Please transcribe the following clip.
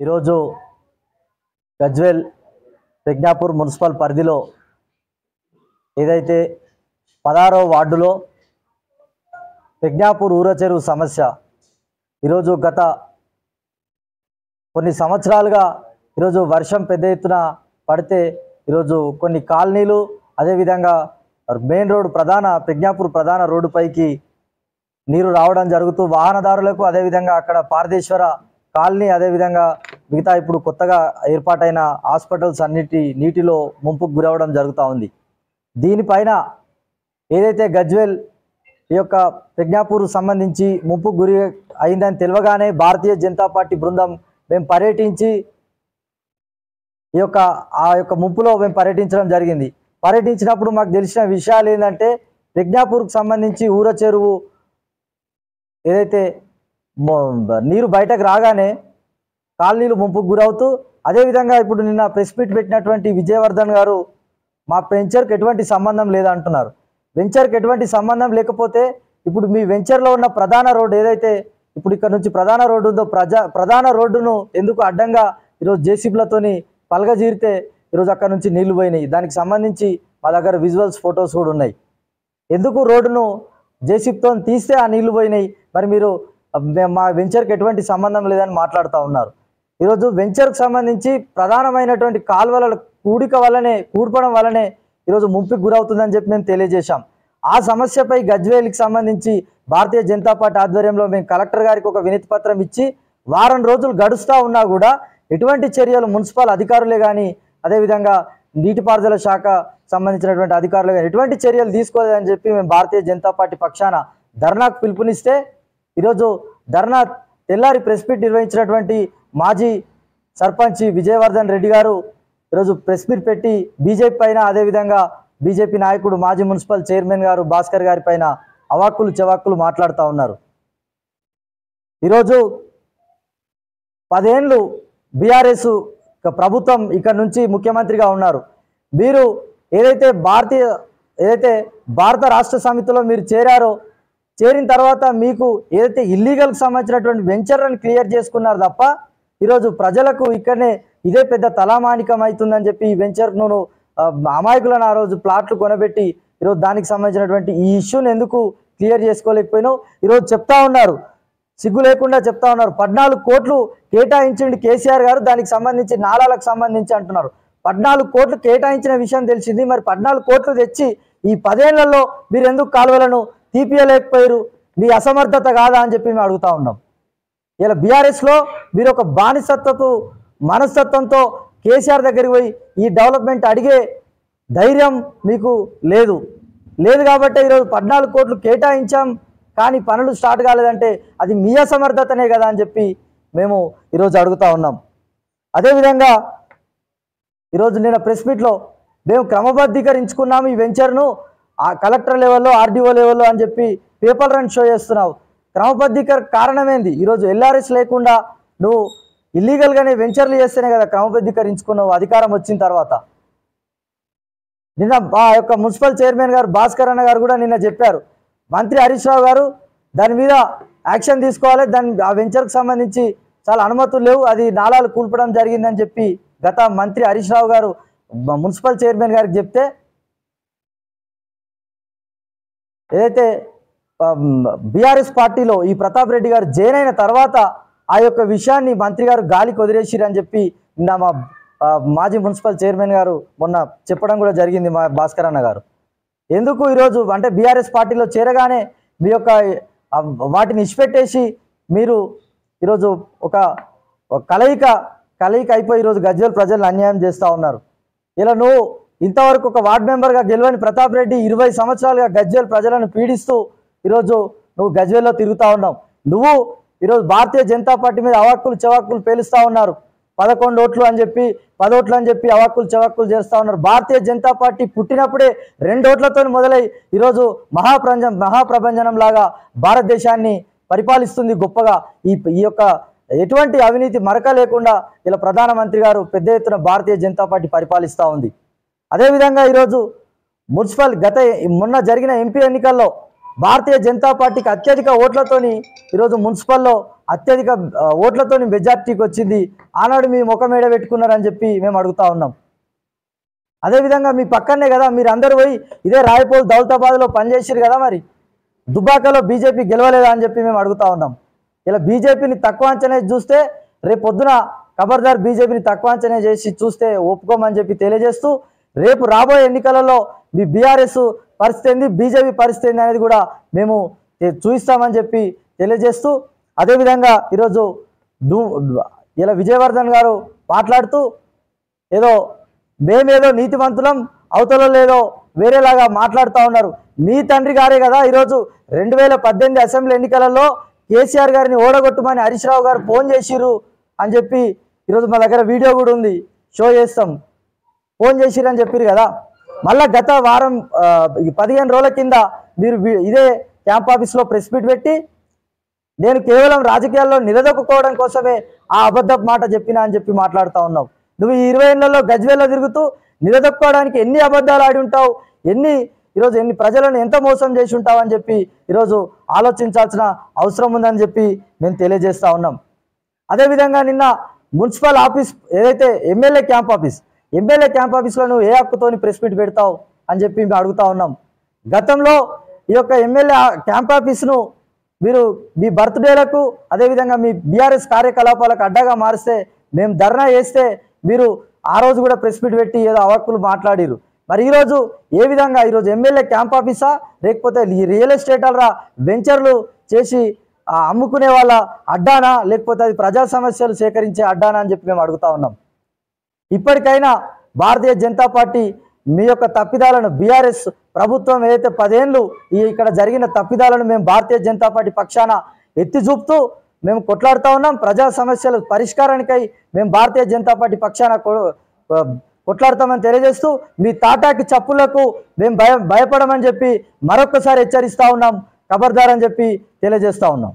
ఈరోజు గజ్వేల్ ప్రజ్ఞాపూర్ మున్సిపల్ పరిధిలో ఏదైతే 16వ వార్డులో ప్రజ్ఞాపూర్ ఊర చెరువు సమస్య ఈరోజు గత కొన్ని సంవత్సరాలుగా ఈరోజు వర్షం పెద్ద ఎత్తున పడితే ఈరోజు కొన్ని కాలనీలు అదేవిధంగా మెయిన్ రోడ్ ప్రజ్ఞాపూర్ ప్రధాన రోడ్డు పైకి నీరు రావడం జరుగుతూ వాహనదారులకు అదేవిధంగా అక్కడ పారదేశ్వర కాలనీ అదేవిధంగా మిగతా ఇప్పుడు కొత్తగా ఏర్పాటైన హాస్పిటల్స్ అన్నిటి నీటిలో ముంపుకు గురవడం జరుగుతూ ఉంది. దీనిపైన ఏదైతే గజ్వేల్ ఈ యొక్క ప్రజ్ఞాపూర్ సంబంధించి ముంపుకు గురి అయిందని తెలియగానే భారతీయ జనతా పార్టీ బృందం మేము పర్యటించి ఆ యొక్క ముంపులో మేము పర్యటించడం జరిగింది. పర్యటించినప్పుడు మాకు తెలిసిన విషయాలు ఏంటంటే ప్రజ్ఞాపూర్కు సంబంధించి ఊర చెరువు ఏదైతే నీరు బయటకు రాగానే కాలనీలు ముంపుకు గురవుతూ అదేవిధంగా ఇప్పుడు నిన్న ప్రెస్ మీట్ పెట్టినటువంటి విజయవర్ధన్ గారు మా వెంచర్కి ఎటువంటి సంబంధం లేదంటున్నారు. వెంచర్కి ఎటువంటి సంబంధం లేకపోతే ఇప్పుడు మీ వెంచర్లో ఉన్న ప్రధాన రోడ్డు ఏదైతే ఇప్పుడు ఇక్కడ నుంచి ప్రధాన రోడ్డు ఉందో ప్రధాన రోడ్డును ఎందుకు అడ్డంగా ఈరోజు జేసీబీలతోని పలగజీరితే ఈరోజు అక్కడ నుంచి నీళ్లు పోయినాయి. దానికి సంబంధించి మా దగ్గర విజువల్స్ ఫొటోస్ కూడా ఉన్నాయి. ఎందుకు రోడ్డును జేసీబీతో తీస్తే ఆ నీళ్లు పోయినాయి, మరి మీరు మా వెంచర్కి ఎటువంటి సంబంధం లేదని మాట్లాడుతూ ఉన్నారు. ఈరోజు వెంచర్కి సంబంధించి ప్రధానమైనటువంటి కాలువల కూడపడం వల్లనే ఈరోజు ముంపుకు గురవుతుందని చెప్పి మేము తెలియజేశాం. ఆ సమస్యపై గజ్వేల్కి సంబంధించి భారతీయ జనతా పార్టీ ఆధ్వర్యంలో మేము కలెక్టర్ గారికి ఒక వినతి పత్రం ఇచ్చి వారం రోజులు గడుస్తూ ఉన్నా కూడా ఎటువంటి చర్యలు మున్సిపల్ అధికారులే కానీ అదేవిధంగా నీటిపారుదల శాఖ సంబంధించినటువంటి అధికారులు కానీ ఎటువంటి చర్యలు తీసుకోలేదని చెప్పి మేము భారతీయ జనతా పార్టీ పక్షాన ధర్నాకు పిలుపునిస్తే ఈరోజు ధర్నా తెల్లారి ప్రెస్ మీట్ నిర్వహించినటువంటి మాజీ సర్పంచ్ విజయవర్ధన్ రెడ్డి గారు ఈరోజు ప్రెస్ మీట్ పెట్టి బీజేపీ పైన అదేవిధంగా బీజేపీ నాయకుడు మాజీ మున్సిపల్ చైర్మన్ గారు భాస్కర్ గారి పైన అవాక్కులు చెవాక్కులు మాట్లాడుతూ ఉన్నారు. ఈరోజు 10 ఏళ్ళు బీఆర్ఎస్ ప్రభుత్వం ఇక్కడ నుంచి ముఖ్యమంత్రిగా ఉన్నారు. మీరు ఏదైతే భారత రాష్ట్ర సమితిలో మీరు చేరిన తర్వాత మీకు ఏదైతే ఇల్లీగల్కి సంబంధించినటువంటి వెంచర్లను క్లియర్ చేసుకున్నారు తప్ప ఈరోజు ప్రజలకు ఇక్కడనే ఇదే పెద్ద తలామానికం అవుతుందని చెప్పి ఈ వెంచర్ను అమాయకులను ఆ రోజు ప్లాట్లు కొనబెట్టి ఈరోజు దానికి సంబంధించినటువంటి ఈ ఇష్యూని ఎందుకు క్లియర్ చేసుకోలేకపోయినావు ఈరోజు చెప్తా ఉన్నారు, సిగ్గు లేకుండా చెప్తా ఉన్నారు. 14 కోట్లు కేటాయించండి కేసీఆర్ గారు దానికి సంబంధించి నాలాలకు సంబంధించి అంటున్నారు. 14 కోట్లు కేటాయించిన విషయం తెలిసింది. మరి 14 కోట్లు తెచ్చి ఈ 10 ఏళ్లలో మీరు ఎందుకు కాలువలను తీపియలేకపోయారు? మీ అసమర్థత కాదా అని చెప్పి మేము అడుగుతా ఉన్నాం. ఇలా బీఆర్ఎస్లో మీరు ఒక బానిసత్వపు మనస్తత్వంతో కేసీఆర్ దగ్గరికి పోయి ఈ డెవలప్మెంట్ అడిగే ధైర్యం మీకు లేదు కాబట్టి ఈరోజు 14 కోట్లు కేటాయించాం కానీ పనులు స్టార్ట్ కాలేదంటే అది మీ అసమర్థతనే కదా అని చెప్పి మేము ఈరోజు అడుగుతా ఉన్నాం. అదేవిధంగా ఈరోజు నిన్న ప్రెస్ మీట్లో మేము క్రమబద్ధీకరించుకున్నాము ఈ వెంచర్ను ఆ కలెక్టర్ లెవెల్లో ఆర్డీఓ లెవెల్లో అని చెప్పి పేపర్ రన్ షో చేస్తున్నావు. కారణం ఏంది? ఈరోజు ఎల్ఆర్ఎస్ లేకుండా నువ్వు ఇల్లీగల్గానే వెంచర్లు చేస్తేనే కదా క్రమబద్ధీకరించుకున్నావు అధికారం వచ్చిన తర్వాత. నిన్న ఆ యొక్క మున్సిపల్ చైర్మన్ గారు భాస్కర్ అన్న గారు కూడా నిన్న చెప్పారు, మంత్రి హరీష్ రావు గారు దాని మీద యాక్షన్ తీసుకోవాలి, ఆ వెంచర్కి సంబంధించి చాలా అనుమతులు లేవు, అది నాలాలు కూల్పడం జరిగిందని చెప్పి గత మంత్రి హరీష్ రావు గారు మున్సిపల్ చైర్మన్ గారికి చెప్తే ఏదైతే బీఆర్ఎస్ పార్టీలో ఈ ప్రతాప్ రెడ్డి గారు జాయిన్ అయిన తర్వాత ఆ యొక్క విషయాన్ని మంత్రి గారు గాలికి వదిలేసిరని చెప్పి నిన్న మా మాజీ మున్సిపల్ చైర్మన్ గారు మొన్న చెప్పడం కూడా జరిగింది మా భాస్కర్ అన్న గారు. ఎందుకు ఈరోజు అంటే బీఆర్ఎస్ పార్టీలో చేరగానే మీ యొక్క వాటిని ఇచ్చిపెట్టేసి మీరు ఈరోజు ఒక కలయిక అయిపోయి ఈరోజు గజ్వేల్ ప్రజలను అన్యాయం చేస్తూ ఉన్నారు. ఇలా నువ్వు ఇంతవరకు ఒక వార్డు మెంబర్గా గెలవని ప్రతాప్ రెడ్డి 20 సంవత్సరాలుగా గజ్వేల్ ప్రజలను పీడిస్తూ ఈరోజు నువ్వు గజ్వేల్లో తిరుగుతూ ఉన్నావు. నువ్వు ఈరోజు భారతీయ జనతా పార్టీ మీద అవాక్కులు చెవాక్కులు పేలుస్తూ ఉన్నారు. 11 ఓట్లు అని చెప్పి 10 ఓట్లు అని చెప్పి అవాక్కులు చెవాక్కులు చేస్తూ ఉన్నారు. భారతీయ జనతా పార్టీ పుట్టినప్పుడే 2 ఓట్లతో మొదలై ఈరోజు మహాప్రపంచనం లాగా భారతదేశాన్ని పరిపాలిస్తుంది గొప్పగా. ఈ యొక్క ఎటువంటి అవినీతి మరక లేకుండా ఇలా ప్రధానమంత్రి గారు పెద్ద ఎత్తున భారతీయ జనతా పార్టీ పరిపాలిస్తూ ఉంది. అదేవిధంగా ఈరోజు మున్సిపల్ మొన్న జరిగిన ఎంపీ ఎన్నికల్లో భారతీయ జనతా పార్టీకి అత్యధిక ఓట్లతోని ఈరోజు మున్సిపల్లో అత్యధిక ఓట్లతో మెజార్టీకి వచ్చింది, ఆనాడు మీ ముఖం ఏడ పెట్టుకున్నారని చెప్పి మేము అడుగుతా ఉన్నాం. అదేవిధంగా మీ పక్కనే కదా మీరు అందరూ పోయి ఇదే రాయపూల్ దౌలతాబాద్లో పనిచేసారు కదా, మరి దుబ్బాకలో బీజేపీ గెలవలేదా అని చెప్పి మేము అడుగుతా ఉన్నాం. ఇలా బీజేపీని తక్కువ అంచనా చూస్తే రేపు పొద్దున ఖబర్దార్ బీజేపీని తక్కువ అంచనా చేసి చూస్తే ఒప్పుకోమని చెప్పి తెలియజేస్తూ, రేపు రాబోయే ఎన్నికలలో మీ బీఆర్ఎస్ పరిస్థితి ఏంది, బీజేపీ పరిస్థితి ఏంది అనేది కూడా మేము చూపిస్తామని చెప్పి తెలియజేస్తూ, అదేవిధంగా ఈరోజు ఇలా విజయవర్ధన్ గారు మాట్లాడుతూ ఏదో మేమేదో నీతివంతులం అవతల లేదో వేరేలాగా మాట్లాడుతూ ఉన్నారు. మీ తండ్రి గారే కదా ఈరోజు 2018 అసెంబ్లీ ఎన్నికలలో కేసీఆర్ గారిని ఓడగొట్టమని హరీష్ రావు గారు ఫోన్ చేసిర్రు అని చెప్పి ఈరోజు మా దగ్గర వీడియో కూడా ఉంది, షో చేస్తాం. ఫోన్ చేసిర్రు అని చెప్పారు కదా. మళ్ళీ గత వారం 15 రోజుల కింద మీరు ఇదే క్యాంప్ ఆఫీస్లో ప్రెస్ మీట్ పెట్టి నేను కేవలం రాజకీయాల్లో నిలదొక్కుకోవడం కోసమే ఆ అబద్ధపు మాట చెప్పినా అని చెప్పి మాట్లాడుతూ ఉన్నావు. నువ్వు ఈ 20 ఏళ్లలో గజ్వేల్లో తిరుగుతూ నిలదొక్కుకోవడానికి ఎన్ని అబద్ధాలు ఆడి ఉంటావు, ఈరోజు ఎన్ని ప్రజలను ఎంత మోసం చేసి ఉంటావు అని చెప్పి ఈరోజు ఆలోచించాల్సిన అవసరం ఉందని చెప్పి మేము తెలియజేస్తూ ఉన్నాం. అదేవిధంగా నిన్న మున్సిపల్ ఆఫీస్ ఏదైతే ఎమ్మెల్యే క్యాంప్ ఆఫీస్లో నువ్వు ఏ హక్కుతోని ప్రెస్ మీట్ పెడతావు అని చెప్పి మేము అడుగుతా ఉన్నాం. గతంలో ఈ యొక్క ఎమ్మెల్యే క్యాంప్ ఆఫీస్ను మీరు మీ బర్త్డేలకు అదేవిధంగా మీ బీఆర్ఎస్ కార్యకలాపాలకు అడ్డగా మారిస్తే మేము ధర్నా చేస్తే మీరు ఆ రోజు కూడా ప్రెస్ మీట్ పెట్టి ఏదో అవక్కులు మాట్లాడిరు. మరి ఈరోజు ఏ విధంగా ఈరోజు ఎమ్మెల్యే క్యాంప్ ఆఫీసా లేకపోతే రియల్ ఎస్టేట్ అలా వెంచర్లు చేసి అమ్ముకునే వాళ్ళ అడ్డానా లేకపోతే అది ప్రజా సమస్యలు సేకరించే అడ్డానా అని చెప్పి మేము అడుగుతా ఉన్నాం. ఇప్పటికైనా భారతీయ జనతా పార్టీ మీ యొక్క తప్పిదాలను బీఆర్ఎస్ ప్రభుత్వం ఏదైతే 10 ఏళ్ళు ఇక్కడ జరిగిన తప్పిదాలను మేము భారతీయ జనతా పార్టీ పక్షాన ఎత్తి చూపుతూ మేము కొట్లాడుతూ ఉన్నాం. ప్రజా సమస్యల పరిష్కారానికై మేము భారతీయ జనతా పార్టీ పక్షాన కొట్లాడతామని తెలియజేస్తూ, మీ తాటాకి చప్పులకు మేము భయపడమని చెప్పి మరొకసారి హెచ్చరిస్తూ ఉన్నాం. ఖబర్దార్ అని చెప్పి తెలియజేస్తూ ఉన్నాం.